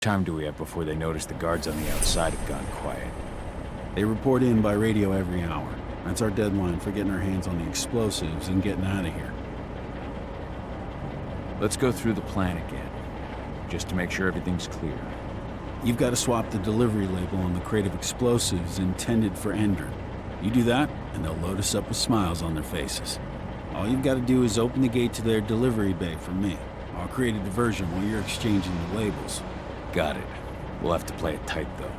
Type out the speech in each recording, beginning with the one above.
Time do we have before they notice the guards on the outside have gone quiet? They report in by radio every hour. That's our deadline for getting our hands on the explosives and getting out of here. Let's go through the plan again, just to make sure everything's clear. You've got to swap the delivery label on the crate of explosives intended for Endron. You do that, and they'll load us up with smiles on their faces. All you've got to do is open the gate to their delivery bay for me. I'll create a diversion while you're exchanging the labels. Got it. We'll have to play it tight, though.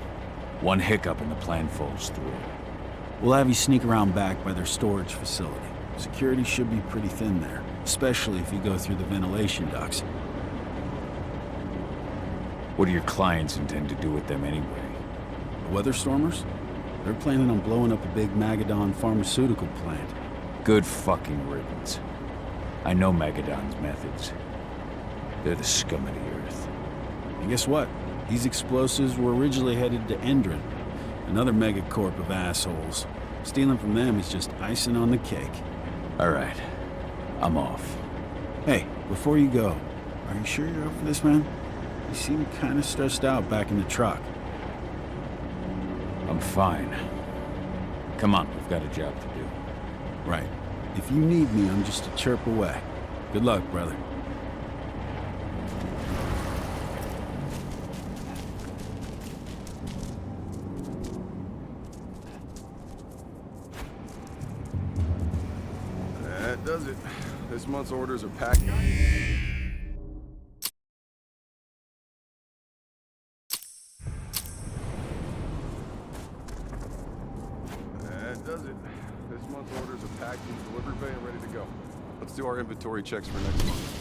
One hiccup and the plan falls through. We'll have you sneak around back by their storage facility. Security should be pretty thin there, especially if you go through the ventilation ducts. What do your clients intend to do with them anyway? The Weather Stormers? They're planning on blowing up a big Magadon pharmaceutical plant. Good fucking riddance. I know Magadon's methods. They're the scum of the earth. And guess what? These explosives were originally headed to Endron, another megacorp of assholes. Stealing from them is just icing on the cake. All right. I'm off. Hey, before you go, are you sure you're up for this, man? You seem kind of stressed out back in the truck. I'm fine. Come on, we've got a job to do. Right. If you need me, I'm just a chirp away. Good luck, brother. That does it. This month's orders are packed. That does it. This month's orders are packed in the delivery bay and ready to go. Let's do our inventory checks for next month.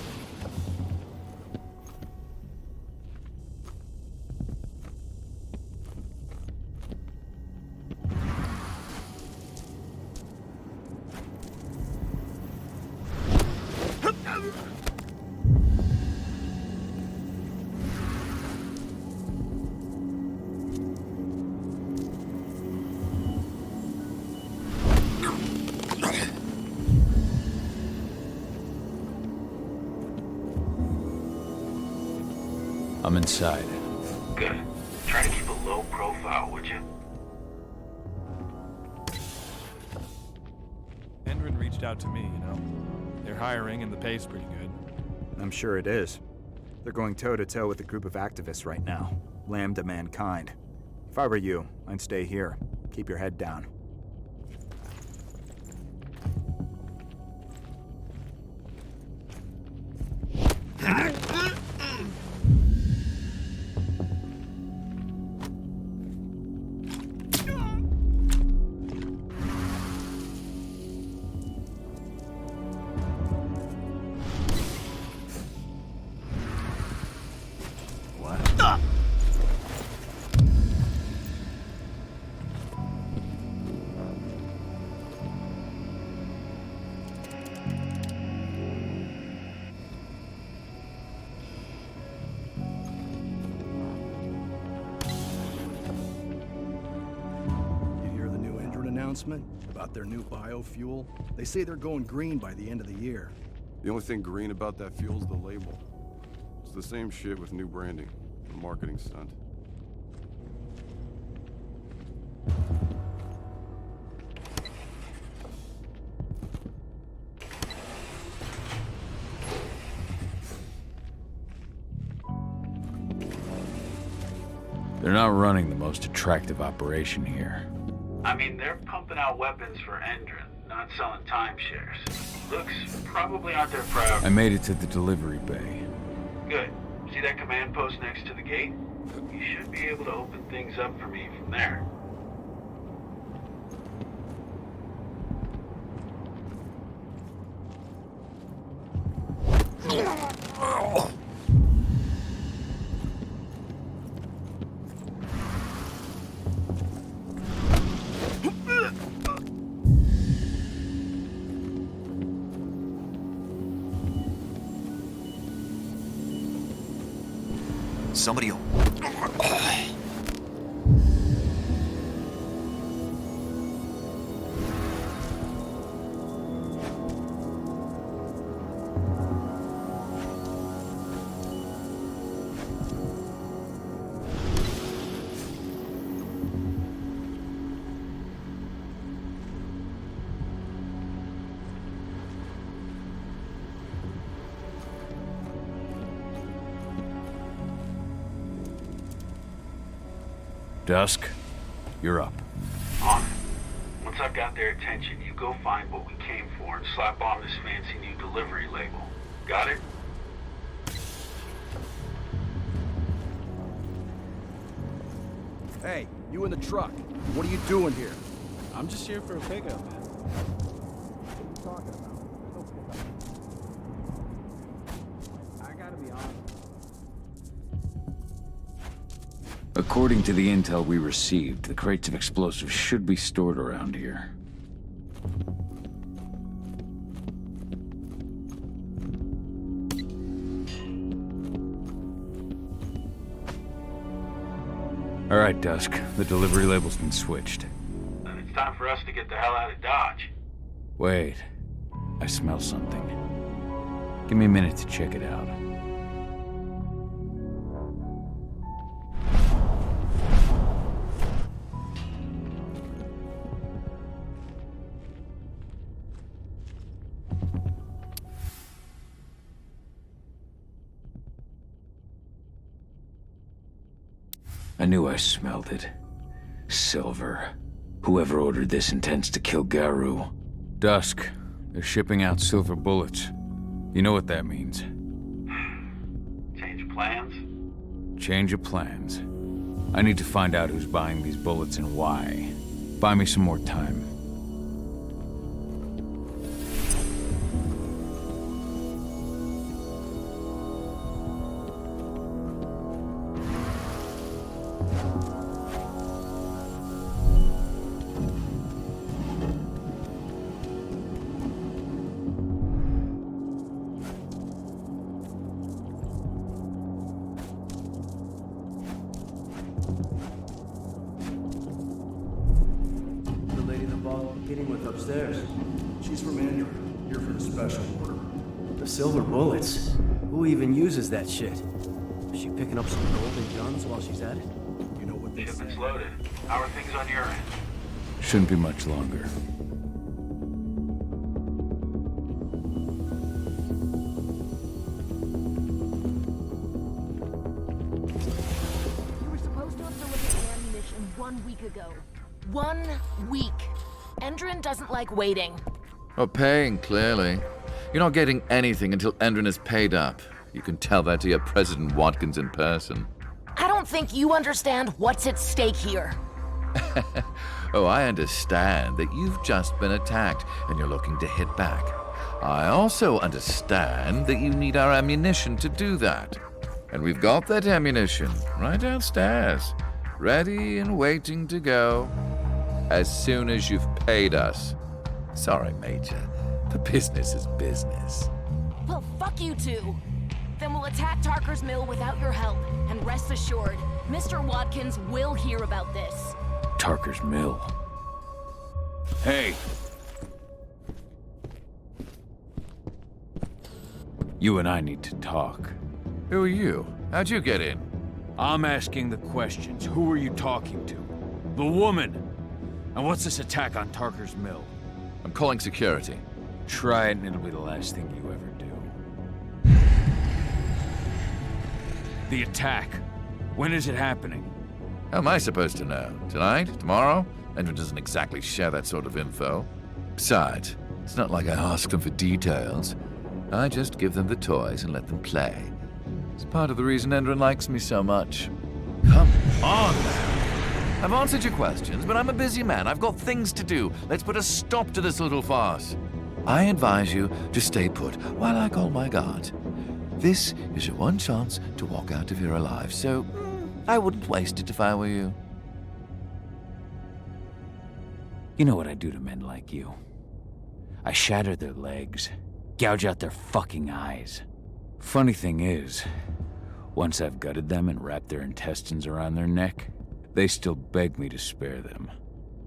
I'm inside. Good. Try to keep a low profile, would you? Endron reached out to me, you know. They're hiring and the pay's pretty good. I'm sure it is. They're going toe-to-toe with a group of activists right now. Lambda mankind. If I were you, I'd stay here. Keep your head down. Announcement about their new biofuel. They say they're going green by the end of the year. The only thing green about that fuel's the label. It's the same shit with new branding. A marketing stunt. They're not running the most attractive operation here. I mean, they're pumping out weapons for Endron, not selling timeshares. Looks probably aren't their priority. I made it to the delivery bay. Good. See that command post next to the gate? You should be able to open things up for me from there. Somebody... Dusk, you're up. On it. Once I've got their attention, you go find what we came for and slap on this fancy new delivery label. Got it? Hey, you in the truck. What are you doing here? I'm just here for a pickup, man. What are you talking about? I gotta be honest. According to the intel we received, the crates of explosives should be stored around here. All right, Dusk. The delivery label's been switched. Then it's time for us to get the hell out of Dodge. Wait. I smell something. Give me a minute to check it out. I knew I smelled it. Silver. Whoever ordered this intends to kill Garu. Dusk. They're shipping out silver bullets. You know what that means. Change plans? Change of plans. I need to find out who's buying these bullets and why. Buy me some more time. The lady the boss was getting with upstairs. She's from Andrew, here for the special order. The silver bullets. Who even uses that shit? Is she picking up some golden guns while she's at it? You know what they say? Shipment's loaded. How are things on your end? Shouldn't be much longer. You were supposed to have delivered ammunition 1 week ago. 1 week. Endrin doesn't like waiting. Or paying, clearly. You're not getting anything until Endrin is paid up. You can tell that to your President Watkins in person. I don't think you understand what's at stake here. Oh, I understand that you've just been attacked and you're looking to hit back. I also understand that you need our ammunition to do that. And we've got that ammunition right downstairs, ready and waiting to go as soon as you've paid us. Sorry, Major, but business is business. Well, fuck you two. Then we'll attack Tarker's mill without your help. And rest assured, Mr. Watkins will hear about this. Tarker's mill. Hey! You and I need to talk. Who are you? How'd you get in? I'm asking the questions. Who are you talking to? The woman! And what's this attack on Tarker's mill? I'm calling security. Try it and it'll be the last thing you ever do. The attack. When is it happening? How am I supposed to know? Tonight? Tomorrow? Andrew doesn't exactly share that sort of info. Besides, it's not like I ask them for details. I just give them the toys and let them play. It's part of the reason Endrin likes me so much. Come on now. I've answered your questions, but I'm a busy man. I've got things to do. Let's put a stop to this little farce. I advise you to stay put while I call my guard. This is your one chance to walk out of here alive, so I wouldn't waste it if I were you. You know what I do to men like you? I shatter their legs, gouge out their fucking eyes. Funny thing is, once I've gutted them and wrapped their intestines around their neck, they still beg me to spare them.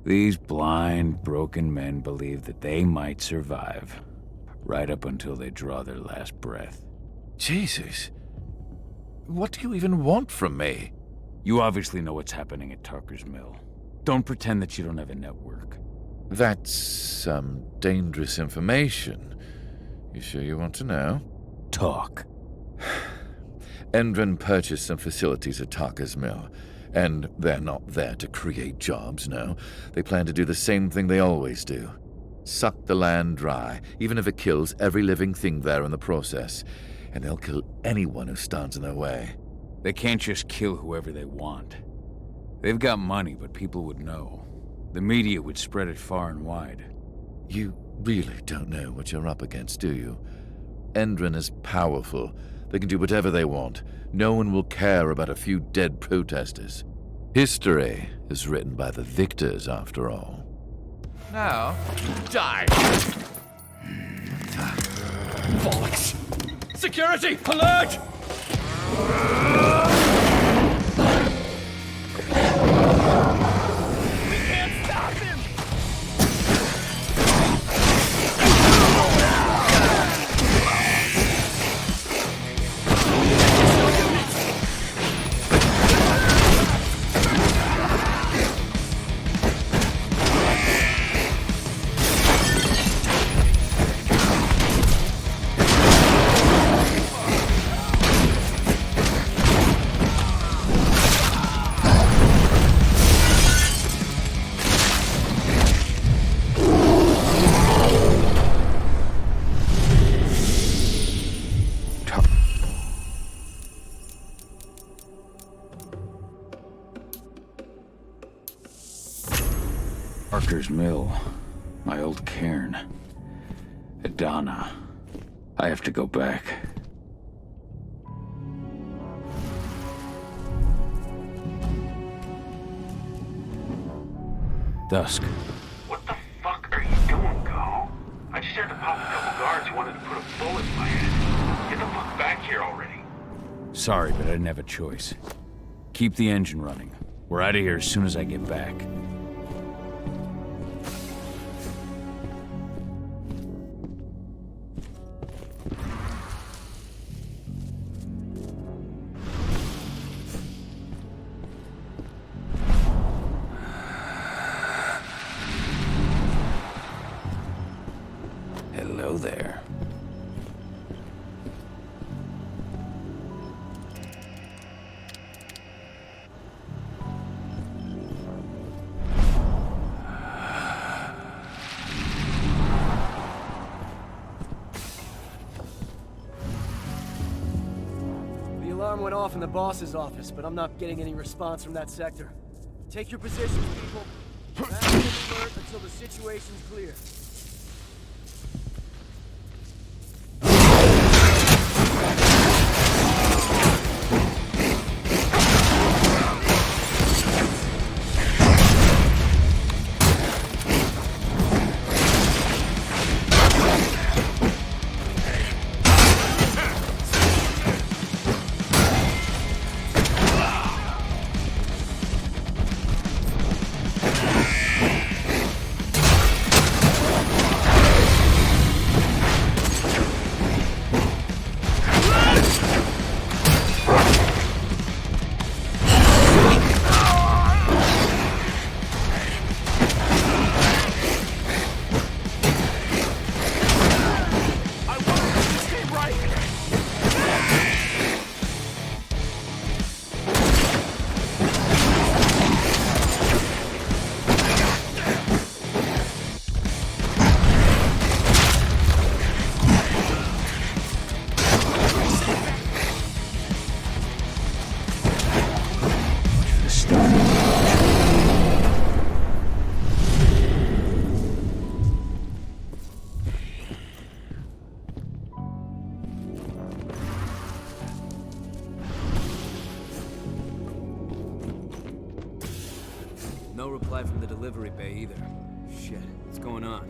These blind, broken men believe that they might survive, right up until they draw their last breath. Jesus. What do you even want from me? You obviously know what's happening at Tarker's mill. Don't pretend that you don't have a network. That's some dangerous information. You sure you want to know? Talk. Endrin purchased some facilities at Tarker's mill, And they're not there to create jobs, no. They plan to do the same thing they always do. Suck the land dry, even if it kills every living thing there in the process. And they'll kill anyone who stands in their way. They can't just kill whoever they want. They've got money, but people would know. The media would spread it far and wide. You really don't know what you're up against, do you? Endron is powerful. They can do whatever they want. No one will care about a few dead protesters. History is written by the victors, after all. Now, die! Bollocks! Security! Alert! We can't stop him! Parker's Mill. My old cairn. Adana. I have to go back. Dusk. What the fuck are you doing, Go? I just had to pop a couple guards who wanted to put a bullet in my head. Get the fuck back here already. Sorry, but I didn't have a choice. Keep the engine running. We're out of here as soon as I get back. Hello there. The alarm went off in the boss's office, but I'm not getting any response from that sector. Take your positions, people. Maximum alert until the situation's clear. No reply from the delivery bay either. Shit, what's going on?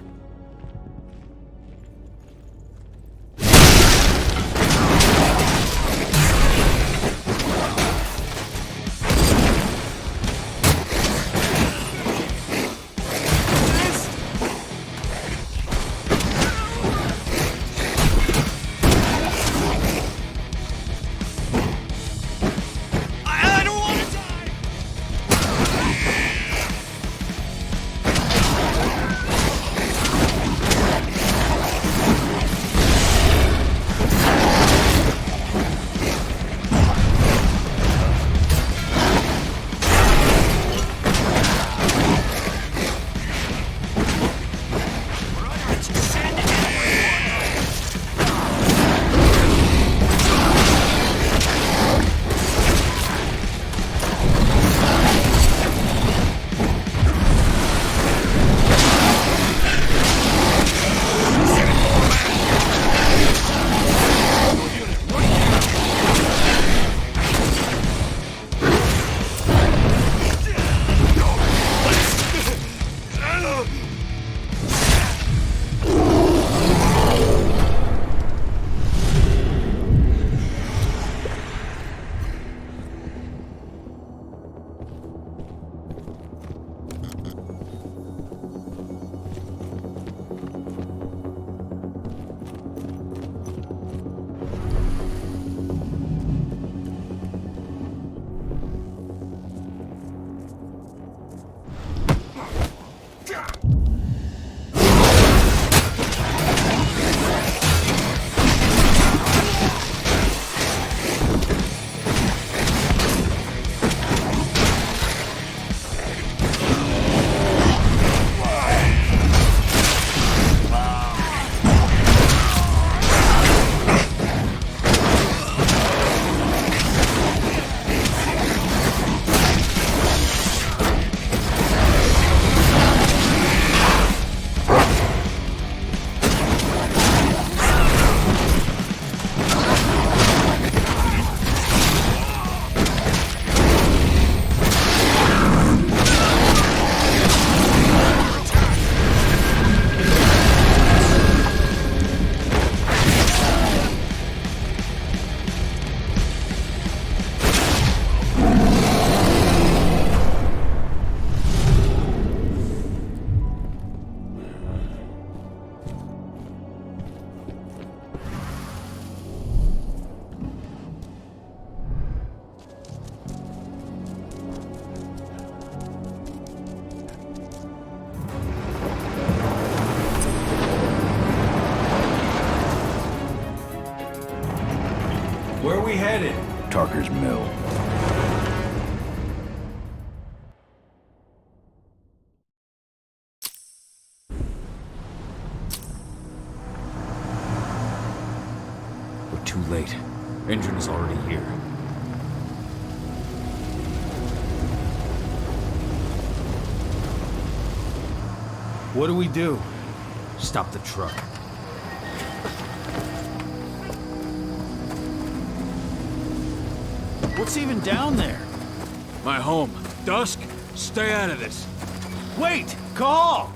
are we headed? Tarker's Mill. We're too late. Engine is already here. What do we do? Stop the truck. What's even down there? My home. Dusk, stay out of this. Wait! Call!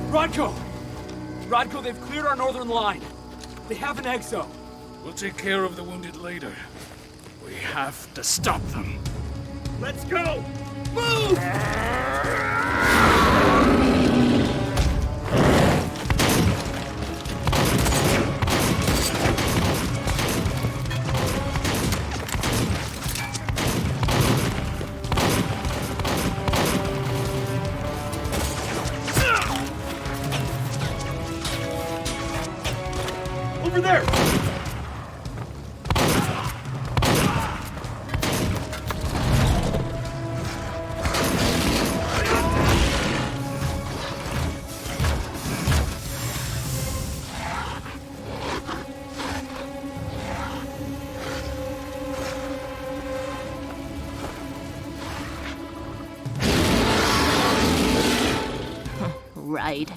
Rodko! Rodko, they've cleared our northern line. They have an exo. We'll take care of the wounded later. We have to stop them. Let's go! Move! Over there! Right.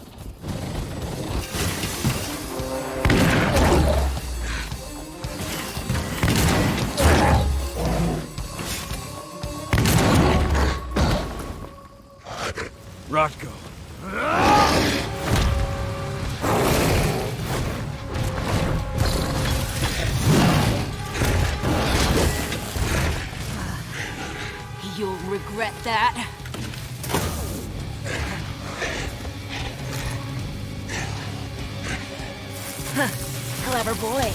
Rodko. You'll regret that. Clever boy.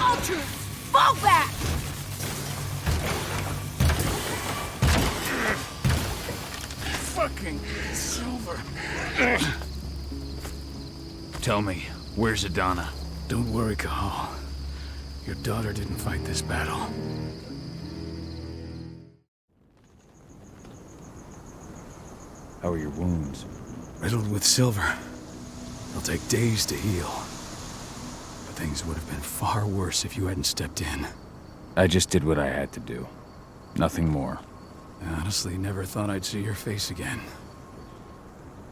Ultra, fall back! Fucking Silver. Tell me, where's Adana? Don't worry, Cahal. Your daughter didn't fight this battle. How are your wounds? Riddled with silver. They'll take days to heal. But things would have been far worse if you hadn't stepped in. I just did what I had to do. Nothing more. I honestly never thought I'd see your face again.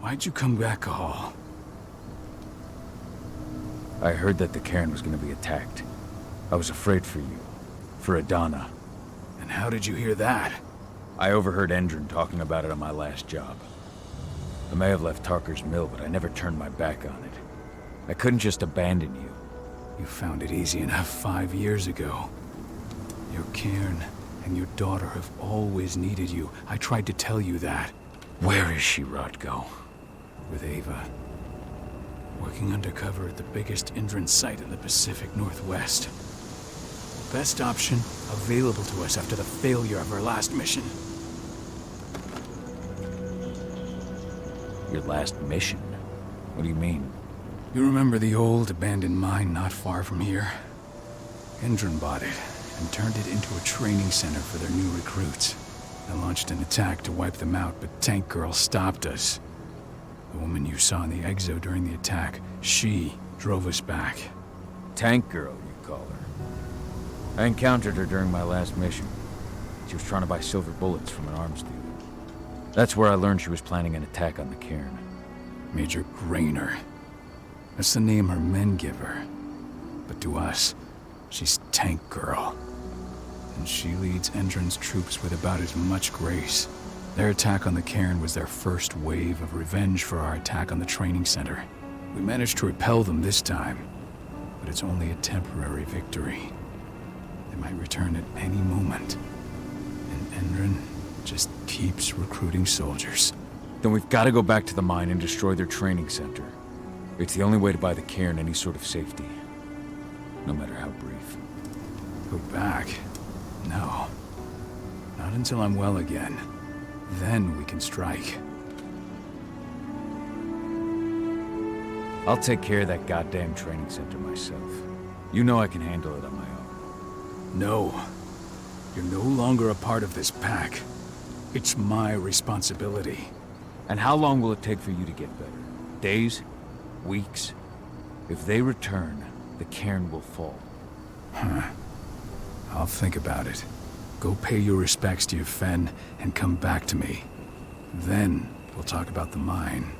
Why'd you come back, Cahal? I heard that the cairn was gonna be attacked. I was afraid for you. For Adana. And how did you hear that? I overheard Endron talking about it on my last job. I may have left Tarker's Mill, but I never turned my back on it. I couldn't just abandon you. You found it easy enough 5 years ago. Your cairn and your daughter have always needed you. I tried to tell you that. Where is she, Rodko? With Ava. Working undercover at the biggest Indran site in the Pacific Northwest. The best option available to us after the failure of our last mission. Your last mission? What do you mean? You remember the old abandoned mine not far from here? Indran bought it and turned it into a training center for their new recruits. They launched an attack to wipe them out, but Tank Girl stopped us. The woman you saw in the exo during the attack, she drove us back. Tank Girl, you call her. I encountered her during my last mission. She was trying to buy silver bullets from an arms dealer. That's where I learned she was planning an attack on the cairn. Major Grainer. That's the name her men give her. But to us, she's Tank Girl. And she leads Endron's troops with about as much grace. Their attack on the cairn was their first wave of revenge for our attack on the training center. We managed to repel them this time, but it's only a temporary victory. They might return at any moment. And Endron just keeps recruiting soldiers. Then we've got to go back to the mine and destroy their training center. It's the only way to buy the cairn any sort of safety. No matter how brief. Go back? No. Not until I'm well again. Then we can strike. I'll take care of that goddamn training center myself. You know I can handle it on my own. No. You're no longer a part of this pack. It's my responsibility. And how long will it take for you to get better? Days? Weeks? If they return, the cairn will fall. Huh. I'll think about it. Go pay your respects to your Fen and come back to me. Then we'll talk about the mine.